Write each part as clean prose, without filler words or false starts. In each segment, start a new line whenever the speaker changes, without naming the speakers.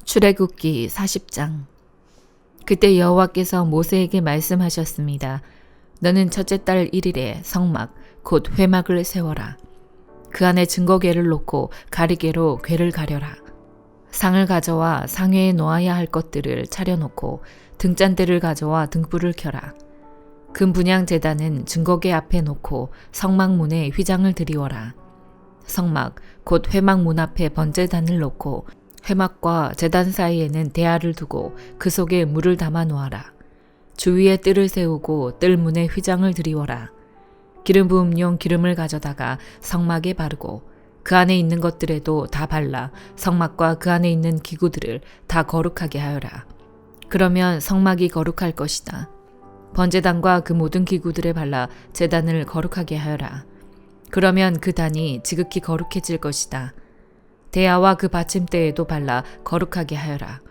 출애굽기 40장. 그때 여호와께서 모세에게 말씀하셨습니다. 너는 첫째 달 1일에 성막 곧 회막을 세워라. 그 안에 증거궤를 놓고 가리개로 궤를 가려라. 상을 가져와 상 위에 놓아야 할 것들을 차려놓고 등잔대를 가져와 등불을 켜라. 금 분향 제단은 증거궤 앞에 놓고 성막 문에 휘장을 드리워라. 성막 곧 회막 문 앞에 번제단을 놓고 회막과 제단 사이에는 대야를 두고 그 속에 물을 담아 놓아라. 주위에 뜰을 세우고 뜰 문에 휘장을 드리워라. 기름 부음용 기름을 가져다가 성막에 바르고 그 안에 있는 것들에도 다 발라 성막과 그 안에 있는 기구들을 다 거룩하게 하여라. 그러면 성막이 거룩할 것이다. 번제단과 그 모든 기구들에 발라 제단을 거룩하게 하여라. 그러면 그 단이 지극히 거룩해질 것이다. 대야와 그 받침대에도 발라 거룩하게 하여라.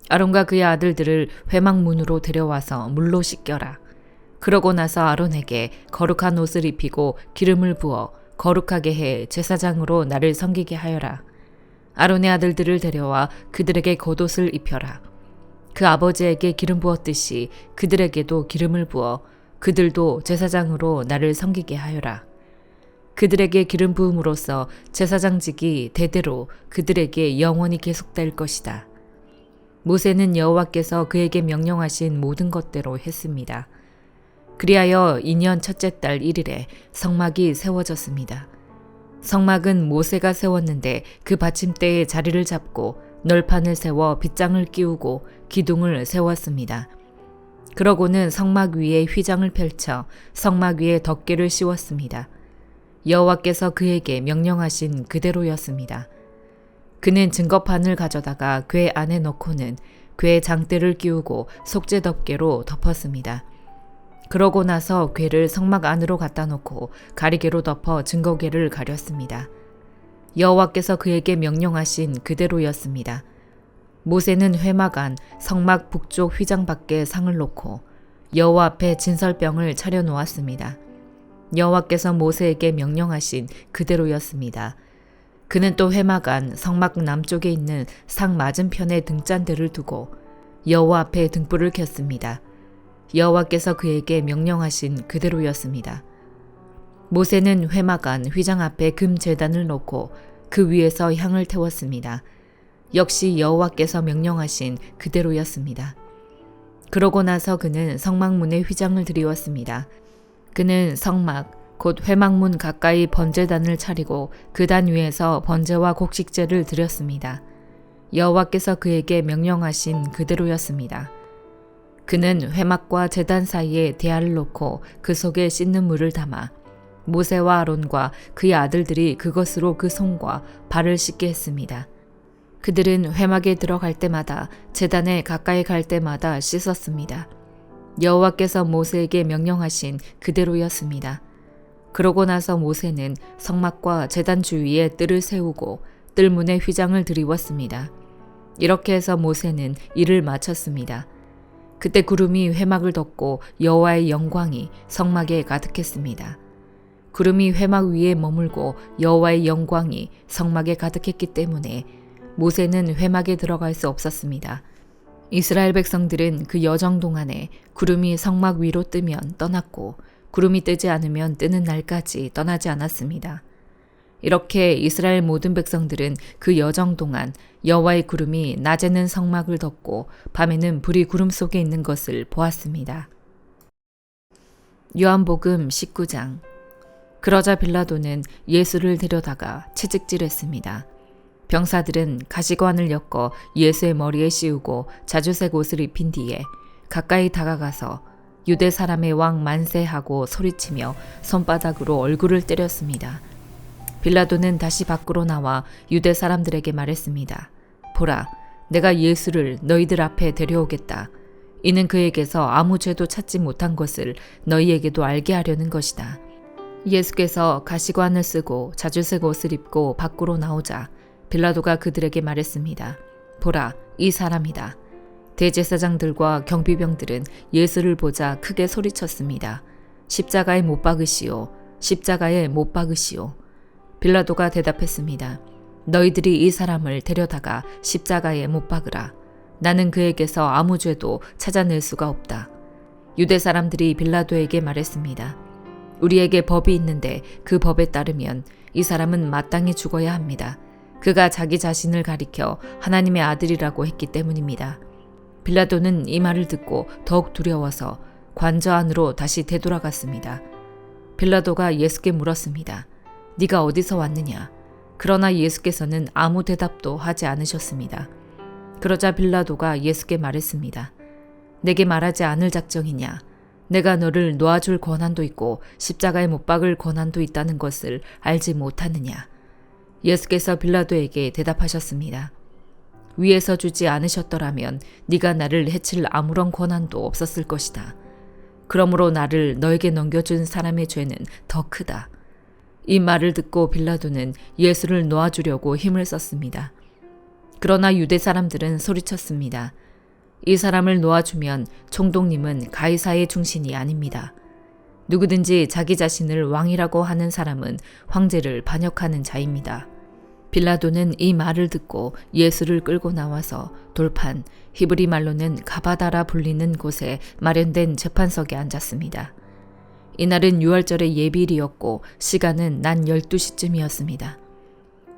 아론과 그의 아들들을 회막 문으로 데려와서 물로 씻겨라. 그러고 나서 아론에게 거룩한 옷을 입히고 기름을 부어 거룩하게 해 제사장으로 나를 섬기게 하여라. 아론의 아들들을 데려와 그들에게 겉옷을 입혀라. 그 아버지에게 기름 부었듯이 그들에게도 기름을 부어 그들도 제사장으로 나를 섬기게 하여라. 그들에게 기름 부음으로써 제사장직이 대대로 그들에게 영원히 계속될 것이다. 모세는 여호와께서 그에게 명령하신 모든 것대로 했습니다. 그리하여 2년 첫째 달 1일에 성막이 세워졌습니다. 성막은 모세가 세웠는데 그 받침대에 자리를 잡고 널판을 세워 빗장을 끼우고 기둥을 세웠습니다. 그러고는 성막 위에 휘장을 펼쳐 성막 위에 덮개를 씌웠습니다. 여호와께서 그에게 명령하신 그대로였습니다. 그는 증거판을 가져다가 궤 안에 넣고는 궤 장대를 끼우고 속죄 덮개로 덮었습니다. 그러고 나서 궤를 성막 안으로 갖다 놓고 가리개로 덮어 증거궤를 가렸습니다. 여호와께서 그에게 명령하신 그대로였습니다. 모세는 회막 안 성막 북쪽 휘장 밖에 상을 놓고 여호와 앞에 진설병을 차려 놓았습니다. 여호와께서 모세에게 명령하신 그대로였습니다. 그는 또 회막 안 성막 남쪽에 있는 상 맞은편에 등잔대를 두고 여호와 앞에 등불을 켰습니다. 여호와께서 그에게 명령하신 그대로였습니다. 모세는 회막 안 휘장 앞에 금 제단을 놓고 그 위에서 향을 태웠습니다. 역시 여호와께서 명령하신 그대로였습니다. 그러고 나서 그는 성막문에 휘장을 드리웠습니다. 그는 성막 곧 회막문 가까이 번제단을 차리고 그 단 위에서 번제와 곡식제를 드렸습니다. 여호와께서 그에게 명령하신 그대로였습니다. 그는 회막과 제단 사이에 대야를 놓고 그 속에 씻는 물을 담아 모세와 아론과 그의 아들들이 그것으로 그 손과 발을 씻게 했습니다. 그들은 회막에 들어갈 때마다 제단에 가까이 갈 때마다 씻었습니다. 여호와께서 모세에게 명령하신 그대로였습니다. 그러고 나서 모세는 성막과 제단 주위에 뜰을 세우고 뜰문에 휘장을 드리웠습니다. 이렇게 해서 모세는 일을 마쳤습니다. 그때 구름이 회막을 덮고 여호와의 영광이 성막에 가득했습니다. 구름이 회막 위에 머물고 여호와의 영광이 성막에 가득했기 때문에 모세는 회막에 들어갈 수 없었습니다. 이스라엘 백성들은 그 여정 동안에 구름이 성막 위로 뜨면 떠났고 구름이 뜨지 않으면 뜨는 날까지 떠나지 않았습니다. 이렇게 이스라엘 모든 백성들은 그 여정 동안 여호와의 구름이 낮에는 성막을 덮고 밤에는 불이 구름 속에 있는 것을 보았습니다. 요한복음 19장. 그러자 빌라도는 예수를 데려다가 채찍질했습니다. 병사들은 가시관을 엮어 예수의 머리에 씌우고 자주색 옷을 입힌 뒤에 가까이 다가가서 유대 사람의 왕 만세하고 소리치며 손바닥으로 얼굴을 때렸습니다. 빌라도는 다시 밖으로 나와 유대 사람들에게 말했습니다. 보라, 내가 예수를 너희들 앞에 데려오겠다. 이는 그에게서 아무 죄도 찾지 못한 것을 너희에게도 알게 하려는 것이다. 예수께서 가시관을 쓰고 자주색 옷을 입고 밖으로 나오자 빌라도가 그들에게 말했습니다. 보라, 이 사람이다. 대제사장들과 경비병들은 예수를 보자 크게 소리쳤습니다. 십자가에 못 박으시오. 십자가에 못 박으시오. 빌라도가 대답했습니다. 너희들이 이 사람을 데려다가 십자가에 못 박으라. 나는 그에게서 아무 죄도 찾아낼 수가 없다. 유대 사람들이 빌라도에게 말했습니다. 우리에게 법이 있는데 그 법에 따르면 이 사람은 마땅히 죽어야 합니다. 그가 자기 자신을 가리켜 하나님의 아들이라고 했기 때문입니다. 빌라도는 이 말을 듣고 더욱 두려워서 관저 안으로 다시 되돌아갔습니다. 빌라도가 예수께 물었습니다. 네가 어디서 왔느냐? 그러나 예수께서는 아무 대답도 하지 않으셨습니다. 그러자 빌라도가 예수께 말했습니다. 내게 말하지 않을 작정이냐? 내가 너를 놓아줄 권한도 있고 십자가에 못 박을 권한도 있다는 것을 알지 못하느냐? 예수께서 빌라도에게 대답하셨습니다. 위에서 주지 않으셨더라면 네가 나를 해칠 아무런 권한도 없었을 것이다. 그러므로 나를 너에게 넘겨준 사람의 죄는 더 크다. 이 말을 듣고 빌라도는 예수를 놓아주려고 힘을 썼습니다. 그러나 유대 사람들은 소리쳤습니다. 이 사람을 놓아주면 총독님은 가이사의 중신이 아닙니다. 누구든지 자기 자신을 왕이라고 하는 사람은 황제를 반역하는 자입니다. 빌라도는 이 말을 듣고 예수를 끌고 나와서 돌판, 히브리 말로는 가바다라 불리는 곳에 마련된 재판석에 앉았습니다. 이날은 유월절의 예비일이었고 시간은 낮 12시쯤이었습니다.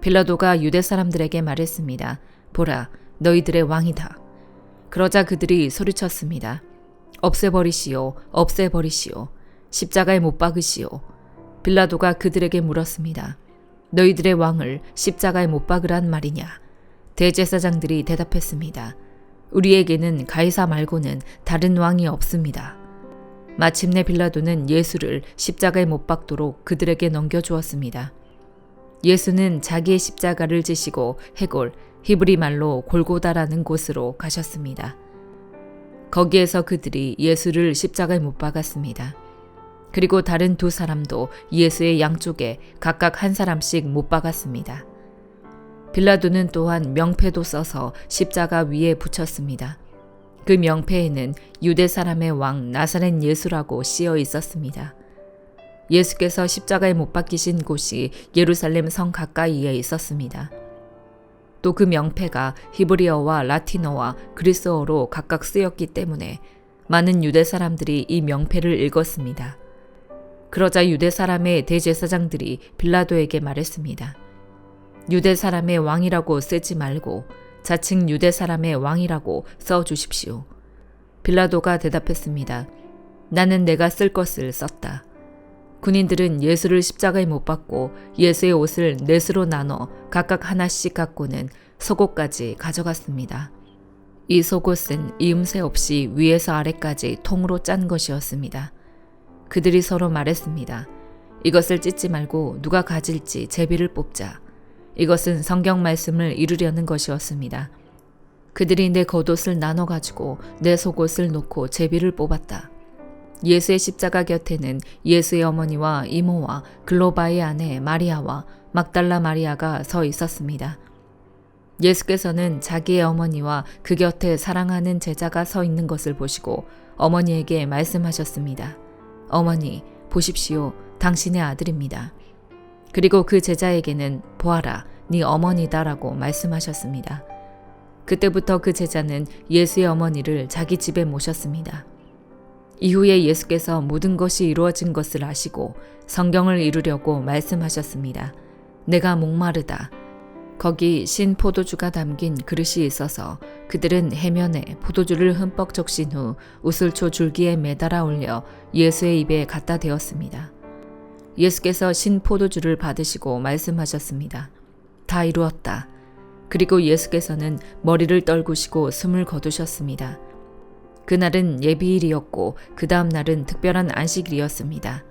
빌라도가 유대 사람들에게 말했습니다. 보라, 너희들의 왕이다. 그러자 그들이 소리쳤습니다. 없애버리시오, 없애버리시오. 십자가에 못 박으시오. 빌라도가 그들에게 물었습니다. 너희들의 왕을 십자가에 못 박으란 말이냐? 대제사장들이 대답했습니다. 우리에게는 가이사 말고는 다른 왕이 없습니다. 마침내 빌라도는 예수를 십자가에 못 박도록 그들에게 넘겨주었습니다. 예수는 자기의 십자가를 지시고 해골, 히브리 말로 골고다라는 곳으로 가셨습니다. 거기에서 그들이 예수를 십자가에 못 박았습니다. 그리고 다른 두 사람도 예수의 양쪽에 각각 한 사람씩 못 박았습니다. 빌라도는 또한 명패도 써서 십자가 위에 붙였습니다. 그 명패에는 유대 사람의 왕 나사렛 예수라고 씌어 있었습니다. 예수께서 십자가에 못 박히신 곳이 예루살렘 성 가까이에 있었습니다. 또 그 명패가 히브리어와 라틴어와 그리스어로 각각 쓰였기 때문에 많은 유대 사람들이 이 명패를 읽었습니다. 그러자 유대 사람의 대제사장들이 빌라도에게 말했습니다. 유대 사람의 왕이라고 쓰지 말고 자칭 유대 사람의 왕이라고 써주십시오. 빌라도가 대답했습니다. 나는 내가 쓸 것을 썼다. 군인들은 예수를 십자가에 못 박고 예수의 옷을 넷으로 나눠 각각 하나씩 갖고는 속옷까지 가져갔습니다. 이 속옷은 이음새 없이 위에서 아래까지 통으로 짠 것이었습니다. 그들이 서로 말했습니다. 이것을 찢지 말고 누가 가질지 제비를 뽑자. 이것은 성경 말씀을 이루려는 것이었습니다. 그들이 내 겉옷을 나눠 가지고 내 속옷을 놓고 제비를 뽑았다. 예수의 십자가 곁에는 예수의 어머니와 이모와 글로바의 아내 마리아와 막달라 마리아가 서 있었습니다. 예수께서는 자기의 어머니와 그 곁에 사랑하는 제자가 서 있는 것을 보시고 어머니에게 말씀하셨습니다. 어머니, 보십시오. 당신의 아들입니다. 그리고 그 제자에게는 보아라, 네 어머니다라고 말씀하셨습니다. 그때부터 그 제자는 예수의 어머니를 자기 집에 모셨습니다. 이후에 예수께서 모든 것이 이루어진 것을 아시고 성경을 이루려고 말씀하셨습니다. 내가 목마르다. 거기 신 포도주가 담긴 그릇이 있어서 그들은 해면에 포도주를 흠뻑 적신 후 우슬초 줄기에 매달아 올려 예수의 입에 갖다 대었습니다. 예수께서 신 포도주를 받으시고 말씀하셨습니다. 다 이루었다. 그리고 예수께서는 머리를 떨구시고 숨을 거두셨습니다. 그날은 예비일이었고 그 다음 날은 특별한 안식일이었습니다.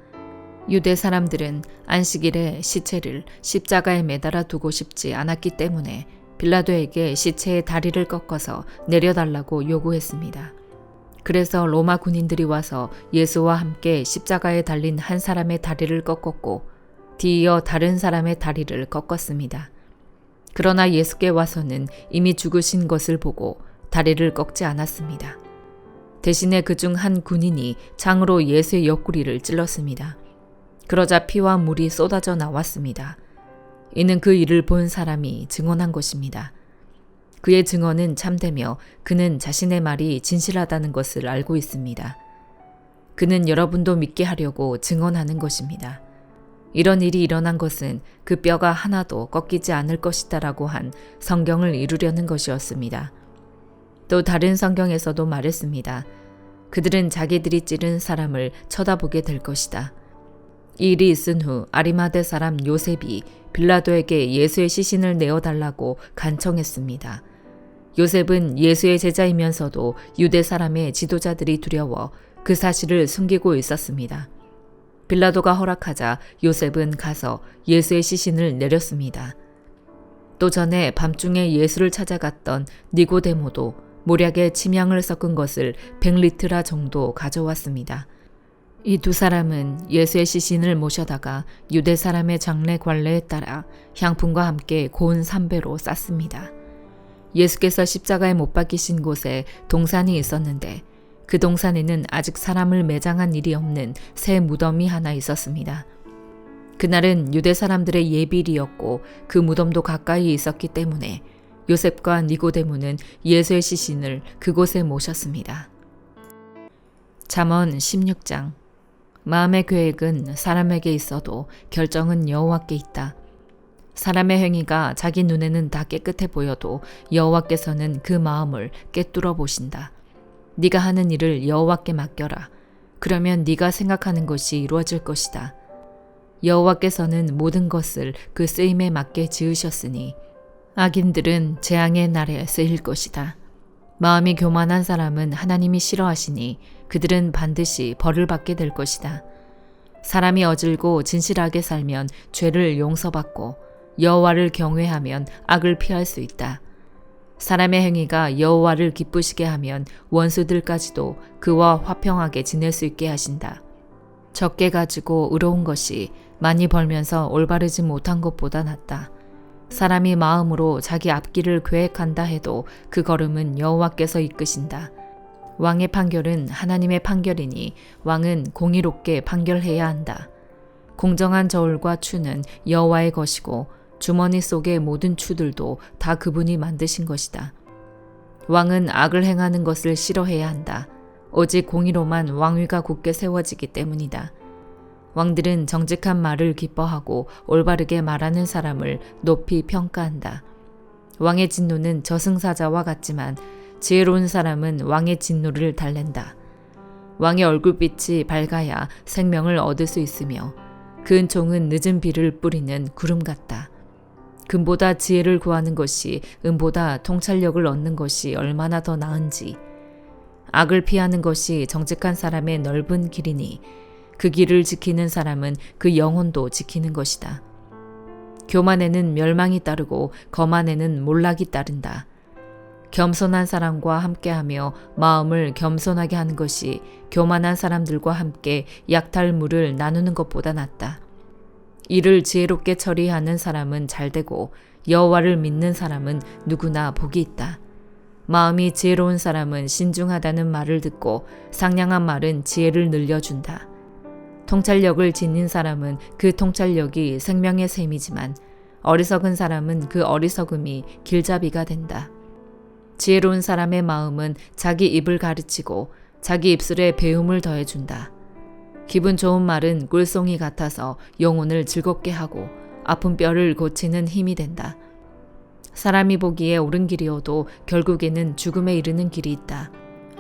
유대 사람들은 안식일에 시체를 십자가에 매달아 두고 싶지 않았기 때문에 빌라도에게 시체의 다리를 꺾어서 내려달라고 요구했습니다. 그래서 로마 군인들이 와서 예수와 함께 십자가에 달린 한 사람의 다리를 꺾었고 뒤이어 다른 사람의 다리를 꺾었습니다. 그러나 예수께 와서는 이미 죽으신 것을 보고 다리를 꺾지 않았습니다. 대신에 그중 한 군인이 창으로 예수의 옆구리를 찔렀습니다. 그러자 피와 물이 쏟아져 나왔습니다. 이는 그 일을 본 사람이 증언한 것입니다. 그의 증언은 참되며 그는 자신의 말이 진실하다는 것을 알고 있습니다. 그는 여러분도 믿게 하려고 증언하는 것입니다. 이런 일이 일어난 것은 그 뼈가 하나도 꺾이지 않을 것이다라고 한 성경을 이루려는 것이었습니다. 또 다른 성경에서도 말했습니다. 그들은 자기들이 찌른 사람을 쳐다보게 될 것이다. 이 일이 있은 후 아리마대 사람 요셉이 빌라도에게 예수의 시신을 내어달라고 간청했습니다. 요셉은 예수의 제자이면서도 유대 사람의 지도자들이 두려워 그 사실을 숨기고 있었습니다. 빌라도가 허락하자 요셉은 가서 예수의 시신을 내렸습니다. 또 전에 밤중에 예수를 찾아갔던 니고데모도 모략에 침향을 섞은 것을 100리트라 정도 가져왔습니다. 이 두 사람은 예수의 시신을 모셔다가 유대 사람의 장례 관례에 따라 향품과 함께 고운 삼배로 쌌습니다. 예수께서 십자가에 못 박히신 곳에 동산이 있었는데 그 동산에는 아직 사람을 매장한 일이 없는 새 무덤이 하나 있었습니다. 그날은 유대 사람들의 예비일이었고 그 무덤도 가까이 있었기 때문에 요셉과 니고데모는 예수의 시신을 그곳에 모셨습니다. 잠언 16장. 마음의 계획은 사람에게 있어도 결정은 여호와께 있다. 사람의 행위가 자기 눈에는 다 깨끗해 보여도 여호와께서는 그 마음을 꿰뚫어 보신다. 네가 하는 일을 여호와께 맡겨라. 그러면 네가 생각하는 것이 이루어질 것이다. 여호와께서는 모든 것을 그 쓰임에 맞게 지으셨으니 악인들은 재앙의 날에 쓰일 것이다. 마음이 교만한 사람은 하나님이 싫어하시니 그들은 반드시 벌을 받게 될 것이다. 사람이 어질고 진실하게 살면 죄를 용서받고 여호와를 경외하면 악을 피할 수 있다. 사람의 행위가 여호와를 기쁘시게 하면 원수들까지도 그와 화평하게 지낼 수 있게 하신다. 적게 가지고 의로운 것이 많이 벌면서 올바르지 못한 것보다 낫다. 사람이 마음으로 자기 앞길을 계획한다 해도 그 걸음은 여호와께서 이끄신다. 왕의 판결은 하나님의 판결이니 왕은 공의롭게 판결해야 한다. 공정한 저울과 추는 여호와의 것이고 주머니 속의 모든 추들도 다 그분이 만드신 것이다. 왕은 악을 행하는 것을 싫어해야 한다. 오직 공의로만 왕위가 굳게 세워지기 때문이다. 왕들은 정직한 말을 기뻐하고 올바르게 말하는 사람을 높이 평가한다. 왕의 진노는 저승사자와 같지만 지혜로운 사람은 왕의 진노를 달랜다. 왕의 얼굴빛이 밝아야 생명을 얻을 수 있으며 그 은총은 늦은 비를 뿌리는 구름 같다. 금보다 지혜를 구하는 것이 은보다 통찰력을 얻는 것이 얼마나 더 나은지. 악을 피하는 것이 정직한 사람의 넓은 길이니 그 길을 지키는 사람은 그 영혼도 지키는 것이다. 교만에는 멸망이 따르고 거만에는 몰락이 따른다. 겸손한 사람과 함께하며 마음을 겸손하게 하는 것이 교만한 사람들과 함께 약탈물을 나누는 것보다 낫다. 이를 지혜롭게 처리하는 사람은 잘되고 여호와를 믿는 사람은 누구나 복이 있다. 마음이 지혜로운 사람은 신중하다는 말을 듣고 상냥한 말은 지혜를 늘려준다. 통찰력을 지닌 사람은 그 통찰력이 생명의 셈이지만 어리석은 사람은 그 어리석음이 길잡이가 된다. 지혜로운 사람의 마음은 자기 입을 가르치고 자기 입술에 배움을 더해준다. 기분 좋은 말은 꿀송이 같아서 영혼을 즐겁게 하고 아픈 뼈를 고치는 힘이 된다. 사람이 보기에 옳은 길이어도 결국에는 죽음에 이르는 길이 있다.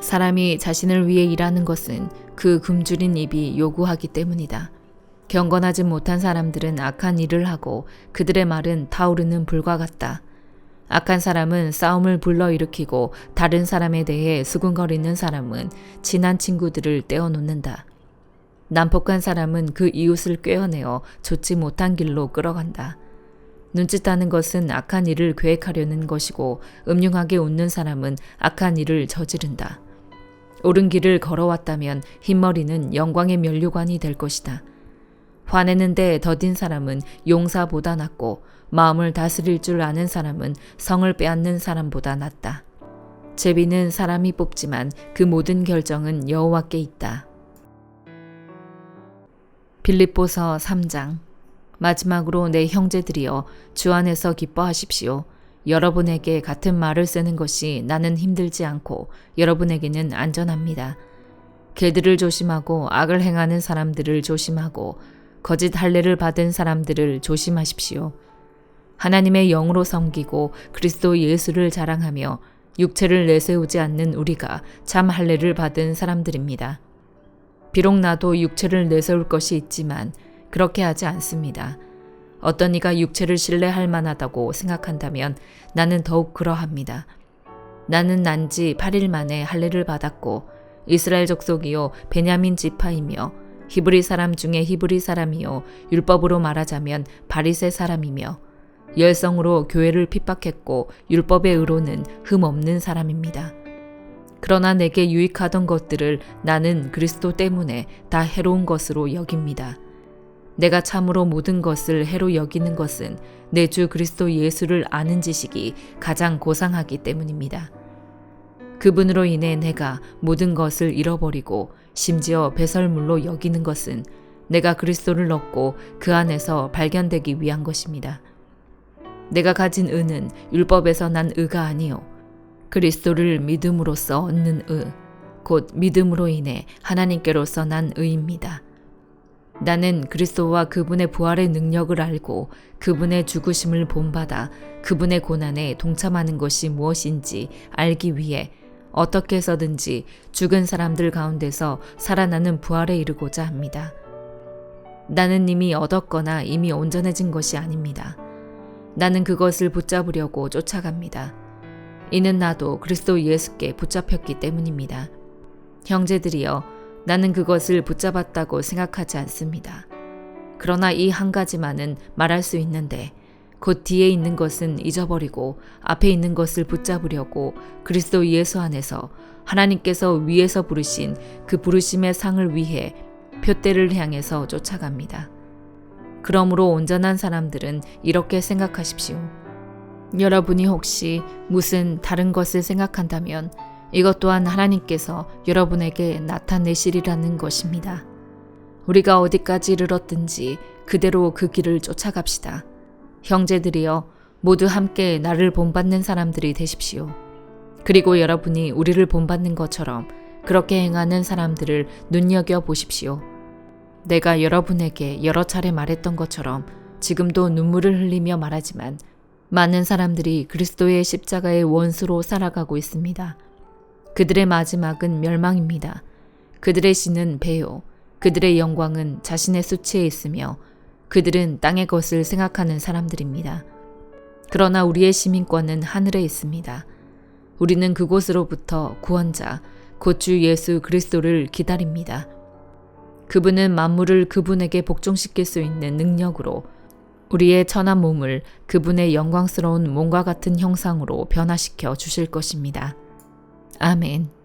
사람이 자신을 위해 일하는 것은 그 굶주린 입이 요구하기 때문이다. 경건하지 못한 사람들은 악한 일을 하고 그들의 말은 타오르는 불과 같다. 악한 사람은 싸움을 불러일으키고 다른 사람에 대해 수군거리는 사람은 친한 친구들을 떼어놓는다. 난폭한 사람은 그 이웃을 꿰어내어 좋지 못한 길로 끌어간다. 눈짓하는 것은 악한 일을 계획하려는 것이고 음흉하게 웃는 사람은 악한 일을 저지른다. 옳은 길을 걸어왔다면 흰머리는 영광의 면류관이 될 것이다. 화내는데 더딘 사람은 용사보다 낫고 마음을 다스릴 줄 아는 사람은 성을 빼앗는 사람보다 낫다. 제비는 사람이 뽑지만 그 모든 결정은 여호와께 있다. 빌립보서 3장. 마지막으로 내 형제들이여 주 안에서 기뻐하십시오. 여러분에게 같은 말을 쓰는 것이 나는 힘들지 않고 여러분에게는 안전합니다. 개들을 조심하고 악을 행하는 사람들을 조심하고 거짓 할례를 받은 사람들을 조심하십시오. 하나님의 영으로 섬기고 그리스도 예수를 자랑하며 육체를 내세우지 않는 우리가 참 할례를 받은 사람들입니다. 비록 나도 육체를 내세울 것이 있지만 그렇게 하지 않습니다. 어떤 이가 육체를 신뢰할 만하다고 생각한다면 나는 더욱 그러합니다. 나는 난 지 8일 만에 할례를 받았고 이스라엘 족속이요 베냐민 지파이며 히브리 사람 중에 히브리 사람이요 율법으로 말하자면 바리새 사람이며 열성으로 교회를 핍박했고 율법의 의로는 흠 없는 사람입니다. 그러나 내게 유익하던 것들을 나는 그리스도 때문에 다 해로운 것으로 여깁니다. 내가 참으로 모든 것을 해로 여기는 것은 내 주 그리스도 예수를 아는 지식이 가장 고상하기 때문입니다. 그분으로 인해 내가 모든 것을 잃어버리고 심지어 배설물로 여기는 것은 내가 그리스도를 얻고 그 안에서 발견되기 위한 것입니다. 내가 가진 의는 율법에서 난 의가 아니요 그리스도를 믿음으로써 얻는 의, 곧 믿음으로 인해 하나님께로서 난 의입니다. 나는 그리스도와 그분의 부활의 능력을 알고 그분의 죽으심을 본받아 그분의 고난에 동참하는 것이 무엇인지 알기 위해 어떻게 해서든지 죽은 사람들 가운데서 살아나는 부활에 이르고자 합니다. 나는 이미 얻었거나 이미 온전해진 것이 아닙니다. 나는 그것을 붙잡으려고 쫓아갑니다. 이는 나도 그리스도 예수께 붙잡혔기 때문입니다. 형제들이여, 나는 그것을 붙잡았다고 생각하지 않습니다. 그러나 이 한 가지만은 말할 수 있는데 곧 뒤에 있는 것은 잊어버리고 앞에 있는 것을 붙잡으려고 그리스도 예수 안에서 하나님께서 위에서 부르신 그 부르심의 상을 위해 표대를 향해서 쫓아갑니다. 그러므로 온전한 사람들은 이렇게 생각하십시오. 여러분이 혹시 무슨 다른 것을 생각한다면 이것 또한 하나님께서 여러분에게 나타내시리라는 것입니다. 우리가 어디까지 이르렀든지 그대로 그 길을 쫓아갑시다. 형제들이여, 모두 함께 나를 본받는 사람들이 되십시오. 그리고 여러분이 우리를 본받는 것처럼 그렇게 행하는 사람들을 눈여겨보십시오. 내가 여러분에게 여러 차례 말했던 것처럼 지금도 눈물을 흘리며 말하지만 많은 사람들이 그리스도의 십자가의 원수로 살아가고 있습니다. 그들의 마지막은 멸망입니다. 그들의 신은 배요. 그들의 영광은 자신의 수치에 있으며 그들은 땅의 것을 생각하는 사람들입니다. 그러나 우리의 시민권은 하늘에 있습니다. 우리는 그곳으로부터 구원자, 곧 주 예수 그리스도를 기다립니다. 그분은 만물을 그분에게 복종시킬 수 있는 능력으로 우리의 천한 몸을 그분의 영광스러운 몸과 같은 형상으로 변화시켜 주실 것입니다. 아멘.